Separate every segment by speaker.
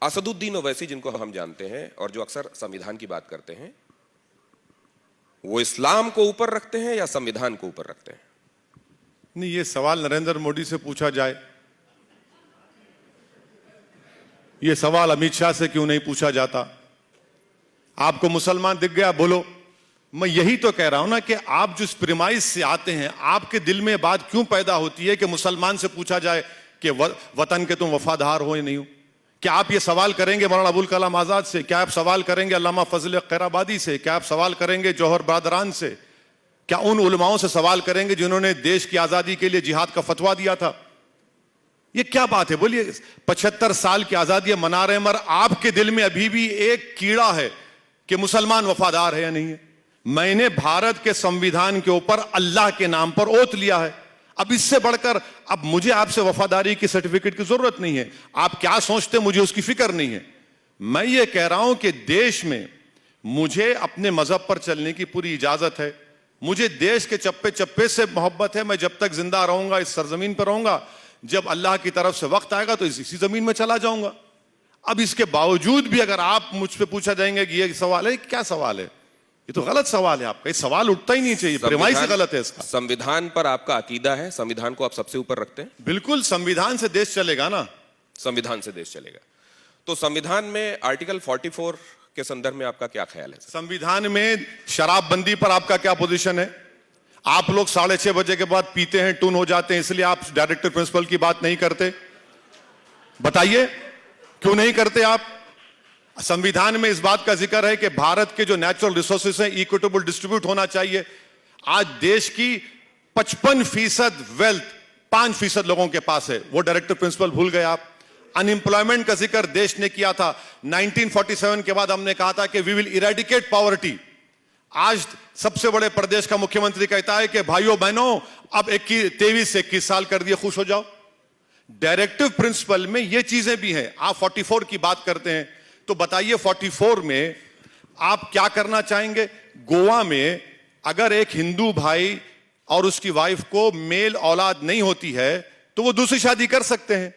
Speaker 1: असदुद्दीन ओवैसी जिनको हम जानते हैं और जो अक्सर संविधान की बात करते हैं, वो इस्लाम को ऊपर रखते हैं या संविधान को ऊपर रखते हैं?
Speaker 2: नहीं, ये सवाल नरेंद्र मोदी से पूछा जाए, ये सवाल अमित शाह से क्यों नहीं पूछा जाता? आपको मुसलमान दिख गया, बोलो। मैं यही तो कह रहा हूं ना कि आप जिस प्रिमाइस से आते हैं, आपके दिल में बात क्यों पैदा होती है कि मुसलमान से पूछा जाए कि वतन के तुम वफादार हो या नहीं हो? क्या आप ये सवाल करेंगे मौलाना अबुल कलाम आजाद से? क्या आप सवाल करेंगे अल्लामा फजल खैराबादी से? क्या आप सवाल करेंगे जौहर बरदरान से? क्या उन उलमाओं से सवाल करेंगे जिन्होंने देश की आजादी के लिए जिहाद का फतवा दिया था? ये क्या बात है? बोलिए, 75 साल की आजादी मना रहे हैं, मगर आपके दिल में अभी भी एक कीड़ा है कि मुसलमान वफादार है या नहीं है। मैंने भारत के संविधान के ऊपर अल्लाह के नाम पर ओथ लिया है। अब इससे बढ़कर अब मुझे आपसे वफादारी की सर्टिफिकेट की जरूरत नहीं है। आप क्या सोचते, मुझे उसकी फिक्र नहीं है। मैं ये कह रहा हूं कि देश में मुझे अपने मजहब पर चलने की पूरी इजाजत है। मुझे देश के चप्पे चप्पे से मोहब्बत है। मैं जब तक जिंदा रहूंगा, इस सरजमीन पर रहूंगा, जब अल्लाह की तरफ से वक्त आएगा तो इसी जमीन में चला जाऊंगा। अब इसके बावजूद भी अगर आप मुझसे पूछा जाएंगे कि ये सवाल है, क्या सवाल है, ये तो गलत सवाल है आपका। ये सवाल उठता ही नहीं चाहिए, प्रेमाइस से गलत है इसका।
Speaker 1: संविधान पर आपका अकीदा है, संविधान को आप सबसे ऊपर रखते हैं?
Speaker 2: बिल्कुल, संविधान से देश चलेगा ना।
Speaker 1: संविधान से देश चलेगा। तो संविधान में आर्टिकल 44 के संदर्भ में आपका क्या ख्याल है?
Speaker 2: संविधान में शराबबंदी पर आपका क्या पोजीशन है? आप लोग 6:30 बजे के बाद पीते हैं, टून हो जाते हैं, इसलिए आप डायरेक्टर प्रिंसिपल की बात नहीं करते। बताइए क्यों नहीं करते आप? संविधान में इस बात का जिक्र है कि भारत के जो नेचुरल रिसोर्सेस हैं इक्विटेबल डिस्ट्रीब्यूट होना चाहिए। आज देश की 55% वेल्थ 5% लोगों के पास है, वो डायरेक्टर प्रिंसिपल भूल गए आप। अनएम्प्लॉयमेंट का जिक्र देश ने किया था। 1947 के बाद हमने कहा था कि वी विल इरेडिकेट पॉवर्टी। आज सबसे बड़े प्रदेश का मुख्यमंत्री कहता है कि भाइयों बहनों, अब 23 से 21 साल कर दिए, खुश हो जाओ। डायरेक्टिव प्रिंसिपल में ये चीजें भी हैं। आप 44 की बात करते हैं, तो बताइए 44 में आप क्या करना चाहेंगे? गोवा में अगर एक हिंदू भाई और उसकी वाइफ को मेल औलाद नहीं होती है तो वो दूसरी शादी कर सकते हैं।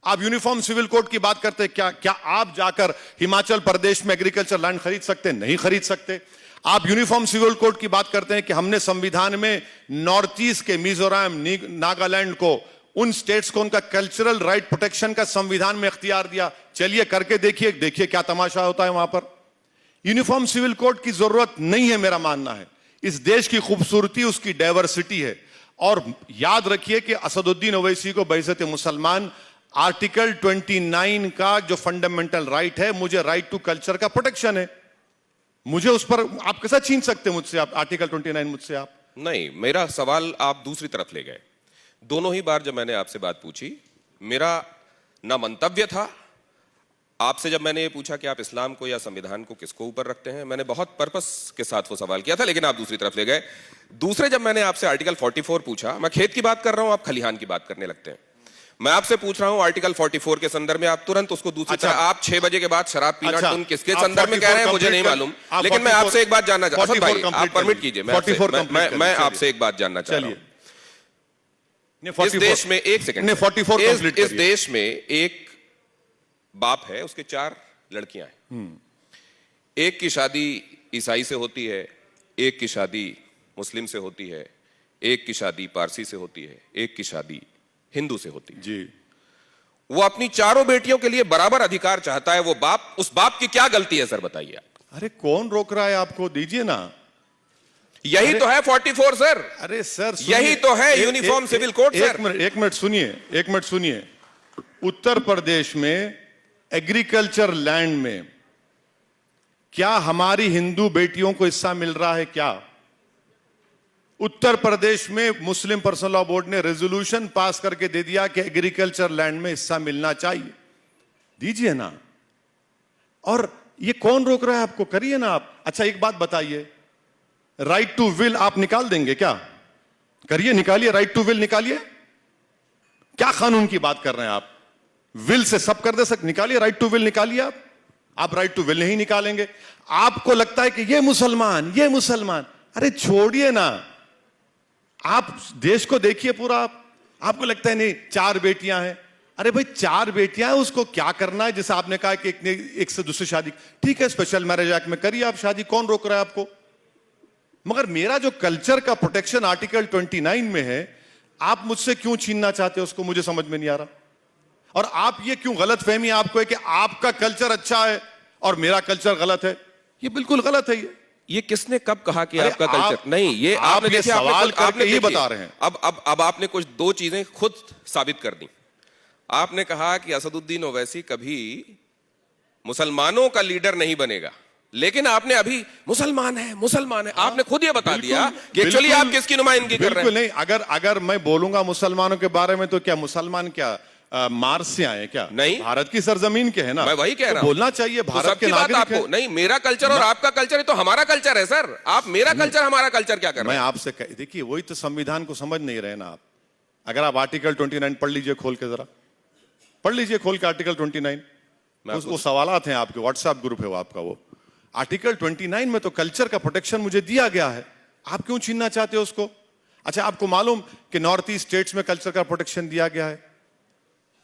Speaker 2: आप यूनिफॉर्म सिविल कोड की बात करते हैं, क्या आप जाकर हिमाचल प्रदेश में एग्रीकल्चर लैंड खरीद सकते हैं? नहीं खरीद सकते। आप यूनिफॉर्म सिविल कोड की बात करते हैं कि हमने संविधान में नॉर्थ ईस्ट के मिजोरम, नागालैंड को, उन स्टेट्स को उनका कल्चरल राइट प्रोटेक्शन का संविधान में इख्तियार दिया। चलिए करके देखिए क्या तमाशा होता है वहां पर। यूनिफॉर्म सिविल कोड की जरूरत नहीं है, मेरा मानना है। इस देश की खूबसूरती उसकी डाइवर्सिटी है। और याद रखिए कि असदुद्दीन ओवैसी को बइज़्ज़त मुसलमान आर्टिकल 29 का जो फंडामेंटल राइट है, मुझे राइट टू कल्चर का प्रोटेक्शन है। मुझे उस पर आप कैसा छीन सकते हैं मुझसे? आप आर्टिकल 29 मुझसे आप
Speaker 1: नहीं, मेरा सवाल आप दूसरी तरफ ले गए। दोनों ही बार जब मैंने आपसे बात पूछी, मेरा ना मंतव्य था आपसे। जब मैंने ये पूछा कि आप इस्लाम को या संविधान को किसको ऊपर रखते हैं, मैंने बहुत पर्पस के साथ वो सवाल किया था, लेकिन आप दूसरी तरफ ले गए। दूसरे जब मैंने आपसे आर्टिकल 44 पूछा, मैं खेत की बात कर रहा हूं, आप खलिहान की बात करने लगते हैं। मैं आपसे पूछ रहा हूं आर्टिकल 44 के संदर्भ में, आप तुरंत उसको दूसरी तरफ। आप 6 बजे के बाद शराब पीना तुम किसके संदर्भ में कह रहे हैं मुझे नहीं मालूम, लेकिन मैं आपसे एक बात जानना चाहता हूं। आप परमिट कीजिए, मैं आपसे एक बात जानना चाह रहा हूं। इस देश में एक सेकंड, इस देश में एक बाप है, उसके 4 लड़कियां हैं। एक की शादी ईसाई से होती है, एक की शादी मुस्लिम से होती है, एक की शादी पारसी से होती है, एक की शादी हिंदू से होती है।
Speaker 2: जी।
Speaker 1: वो अपनी 4 बेटियों के लिए बराबर अधिकार चाहता है। वो बाप, उस बाप की क्या गलती है सर, बताइए आप।
Speaker 2: अरे कौन रोक रहा है आपको? दीजिए ना।
Speaker 1: यही तो है 44 सर।
Speaker 2: अरे सर,
Speaker 1: यही तो है यूनिफॉर्म सिविल कोड सर।
Speaker 2: एक मिनट सुनिए। उत्तर प्रदेश में एग्रीकल्चर लैंड में क्या हमारी हिंदू बेटियों को हिस्सा मिल रहा है? क्या उत्तर प्रदेश में मुस्लिम पर्सनल लॉ बोर्ड ने रेजोल्यूशन पास करके दे दिया कि एग्रीकल्चर लैंड में हिस्सा मिलना चाहिए? दीजिए ना। और ये कौन रोक रहा है आपको? करिए ना आप। अच्छा एक बात बताइए, राइट टू विल आप निकाल देंगे क्या? करिए, निकालिए, राइट टू विल निकालिए। क्या कानून की बात कर रहे हैं आप? विल से सब कर दे सकते, निकालिए, राइट टू विल निकालिए। आप राइट टू विल नहीं निकालेंगे। आपको लगता है कि ये मुसलमान, अरे छोड़िए ना। आप देश को देखिए पूरा। आपको लगता है नहीं 4 बेटियां हैं? अरे भाई 4 बेटियां हैं, उसको क्या करना है? जैसे आपने कहा कि एक ने एक से दूसरी शादी, ठीक है स्पेशल मैरिज एक्ट में करिए आप शादी, कौन रोक रहा है आपको? मगर मेरा जो कल्चर का प्रोटेक्शन आर्टिकल 29 में है, आप मुझसे क्यों छीनना चाहते हो उसको? मुझे समझ में नहीं आ रहा। और आप ये क्यों गलत फहमी आपको है कि आपका कल्चर अच्छा है और मेरा कल्चर गलत है? ये बिल्कुल गलत है।
Speaker 1: ये किसने कब कहा कि
Speaker 2: अरे
Speaker 1: आपका कल्चर नहीं? ये
Speaker 2: आप
Speaker 1: आपने
Speaker 2: ये
Speaker 1: देखिए,
Speaker 2: सवाल करके ही
Speaker 1: देखिए,
Speaker 2: बता रहे हैं।
Speaker 1: अब आपने कुछ 2 चीजें खुद साबित कर दी। आपने कहा कि असदुद्दीन ओवैसी कभी मुसलमानों का लीडर नहीं बनेगा, लेकिन आपने अभी मुसलमान है आपने खुद ये बता दिया कि एक्चुअली आप किसकी नुमाइंदगी कर रहे हैं।
Speaker 2: बिल्कुल नहीं। अगर मैं बोलूंगा मुसलमानों के बारे में तो क्या मुसलमान क्या मार्स से आए क्या?
Speaker 1: नहीं,
Speaker 2: भारत की सरजमीन के है ना।
Speaker 1: मैं वही कह रहा
Speaker 2: तो
Speaker 1: हूं।
Speaker 2: बोलना चाहिए
Speaker 1: तो
Speaker 2: भारत के
Speaker 1: सबकी बात
Speaker 2: नागरिक
Speaker 1: आपको
Speaker 2: हैं।
Speaker 1: नहीं, मेरा कल्चर और आपका कल्चर है तो हमारा कल्चर है सर। आप मेरा कल्चर हमारा कल्चर क्या कर रहे
Speaker 2: मैं
Speaker 1: हैं?
Speaker 2: आपसे देखिए, वही तो संविधान को समझ नहीं रहे ना आप। अगर आप आर्टिकल 29 पढ़ लीजिए खोल के, जरा पढ़ लीजिए खोल के आर्टिकल 29। वो सवालात हैं आपके, व्हाट्सएप ग्रुप है वो आपका। वो आर्टिकल 29 में तो कल्चर का प्रोटेक्शन मुझे दिया गया है, आप क्यों छीनना चाहते हो उसको? अच्छा, आपको मालूम कि नॉर्थ ईस्ट स्टेट्स में कल्चर का प्रोटेक्शन दिया गया है?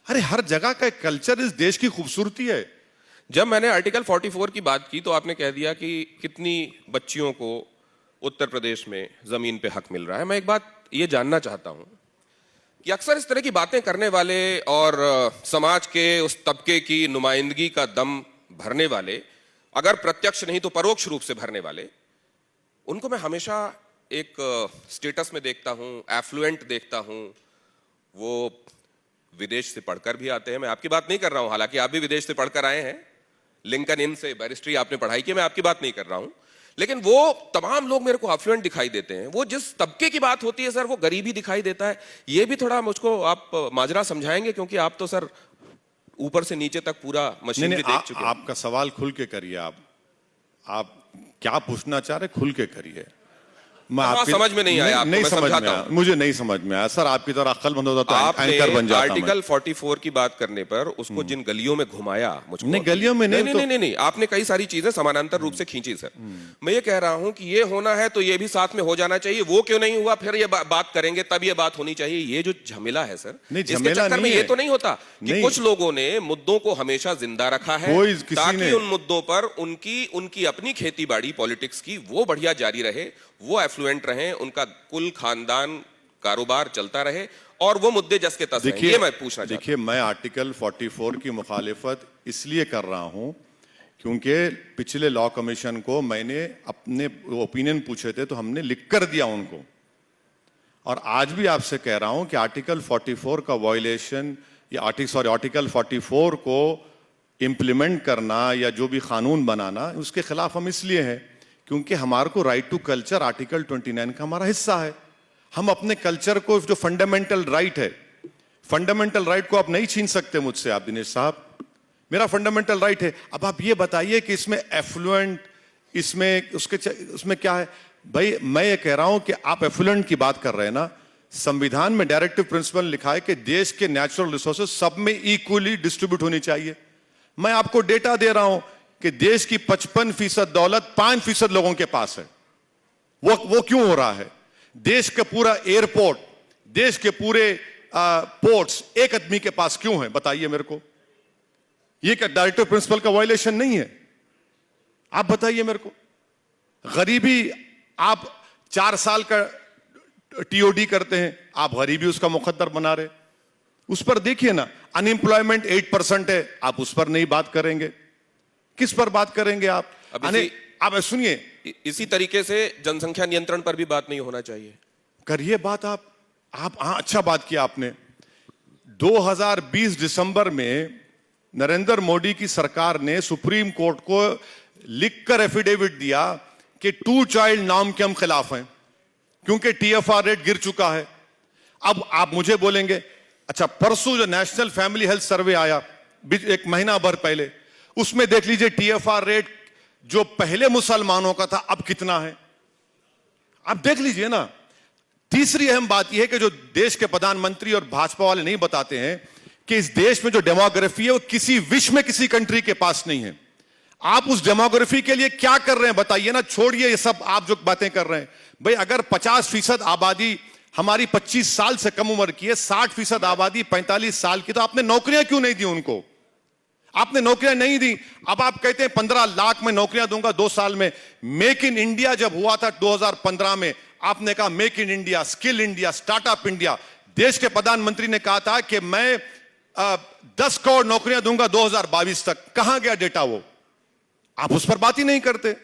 Speaker 2: अरे हर जगह का कल्चर इस देश की खूबसूरती है।
Speaker 1: जब मैंने आर्टिकल 44 की बात की तो आपने कह दिया कि कितनी बच्चियों को उत्तर प्रदेश में जमीन पे हक मिल रहा है। मैं एक बात ये जानना चाहता हूं कि अक्सर इस तरह की बातें करने वाले और समाज के उस तबके की नुमाइंदगी का दम भरने वाले, अगर प्रत्यक्ष नहीं तो परोक्ष रूप से भरने वाले, उनको मैं हमेशा एक स्टेटस में देखता हूं, एफ्लुएंट देखता हूं। वो विदेश से पढ़कर भी आते हैं। मैं आपकी बात नहीं कर रहा हूं, हालांकि आप भी विदेश से पढ़कर आए हैं, लिंकन इन से बैरिस्ट्री आपने पढ़ाई की, मैं आपकी बात नहीं कर रहा हूं। लेकिन वो तमाम लोग मेरे को अफ्लुएंट दिखाई देते हैं। वो जिस तबके की बात होती है सर, वो गरीबी दिखाई देता है। ये भी थोड़ा मुझको आप माजरा समझाएंगे, क्योंकि आप तो सर ऊपर से नीचे तक पूरा मशीन भी देख चुके हैं।
Speaker 2: आपका सवाल खुल के करिए। आप क्या पूछना चाह रहे, खुल के करिए। मैं आपकी
Speaker 1: समझ में नहीं आया,
Speaker 2: नहीं समझ में आया, मुझे नहीं समझ में आया सर। आपकी तरह अक्लमंद होता तो एंकर बन जाता।
Speaker 1: आर्टिकल 44 की बात करने पर उसको जिन गलियों में घुमाया, मुझको
Speaker 2: नहीं गलियों में नहीं,
Speaker 1: नहीं, आपने कई सारी चीजें समानांतर रूप से खींची सर। मैं ये कह रहा हूं कि ये होना है तो ये भी साथ में हो जाना चाहिए। वो क्यों नहीं हुआ, फिर ये बात करेंगे, तब ये बात होनी चाहिए। ये जो झमेला है सर, इसके चक्कर में ये तो नहीं होता कि कुछ लोगों ने मुद्दों को हमेशा जिंदा रखा है ताकि उन मुद्दों पर उनकी अपनी खेती बाड़ी पॉलिटिक्स की वो बढ़िया जारी रहे, वो एफ्लुएंट रहे, उनका कुल खानदान कारोबार चलता रहे और वो मुद्दे जस के तस हैं। ये मैं पूछना चाहता हूं।
Speaker 2: देखिए, मैं आर्टिकल 44 की मुखालिफत इसलिए कर रहा हूं क्योंकि पिछले लॉ कमीशन को मैंने अपने ओपिनियन पूछे थे तो हमने लिख कर दिया उनको। और आज भी आपसे कह रहा हूं कि आर्टिकल 44 का वायलेशन या आर्टिकल 44 को इंप्लीमेंट करना या जो भी कानून बनाना, उसके खिलाफ हम इसलिए हैं क्योंकि हमारे को राइट टू कल्चर आर्टिकल 29 का हमारा हिस्सा है। हम अपने कल्चर को, जो फंडामेंटल राइट है, फंडामेंटल राइट को आप नहीं छीन सकते मुझसे। आप दिनेश साहब, मेरा फंडामेंटल राइट है। अब आप ये बताइए कि इसमें एफ्लुएंट, उसमें क्या है? भाई मैं ये कह रहा हूं कि आप एफ्लुएंट की बात कर रहे हैं ना, संविधान में डायरेक्टिव प्रिंसिपल लिखा है कि देश के नेचुरल रिसोर्सेज सब में इक्वली डिस्ट्रीब्यूट होनी चाहिए। मैं आपको डेटा दे रहा हूं कि देश की 55% दौलत 5% लोगों के पास है। वो क्यों हो रहा है? देश का पूरा एयरपोर्ट, देश के पूरे पोर्ट्स एक आदमी के पास क्यों है? बताइए मेरे को। ये क्या डायरेक्टिव प्रिंसिपल का वायलेशन नहीं है? आप बताइए मेरे को। गरीबी, आप 4 साल का टीओडी करते हैं, आप गरीबी उसका मुकद्दर बना रहे। उस पर देखिए ना, अनएम्प्लॉयमेंट 8% है, आप उस पर नहीं बात करेंगे। किस पर बात करेंगे आप? आप सुनिए,
Speaker 1: इसी तरीके से जनसंख्या नियंत्रण पर भी बात नहीं होना चाहिए?
Speaker 2: करिए बात आप। हाँ, अच्छा बात किया आपने। 2020 दिसंबर में नरेंद्र मोदी की सरकार ने सुप्रीम कोर्ट को लिखकर एफिडेविट दिया कि 2 चाइल्ड नॉर्म के हम खिलाफ हैं क्योंकि टीएफआर रेट गिर चुका है। अब आप मुझे बोलेंगे, अच्छा परसों जो नेशनल फैमिली हेल्थ सर्वे आया 1 महीना भर पहले, उसमें देख लीजिए टीएफआर रेट जो पहले मुसलमानों का था अब कितना है, आप देख लीजिए ना। तीसरी अहम बात यह है कि जो देश के प्रधानमंत्री और भाजपा वाले नहीं बताते हैं कि इस देश में जो डेमोग्राफी है वो किसी विश्व में किसी कंट्री के पास नहीं है। आप उस डेमोग्राफी के लिए क्या कर रहे हैं बताइए ना। छोड़िए ये सब आप जो बातें कर रहे हैं। भाई अगर 50% आबादी हमारी 25 साल से कम उम्र की है, 60% आबादी 45 साल की, तो आपने नौकरियां क्यों नहीं दी उनको? आपने नौकरियां नहीं दी। अब आप कहते हैं 15 लाख में नौकरियां दूंगा 2 साल में। मेक इन इंडिया जब हुआ था 2015 में, आपने कहा make in India, skill India, startup India. देश के प्रधानमंत्री ने कहा था कि मैं 10 करोड़ नौकरियां दूंगा 2022 तक। कहां गया डेटा वो? आप उस पर बात ही नहीं करते।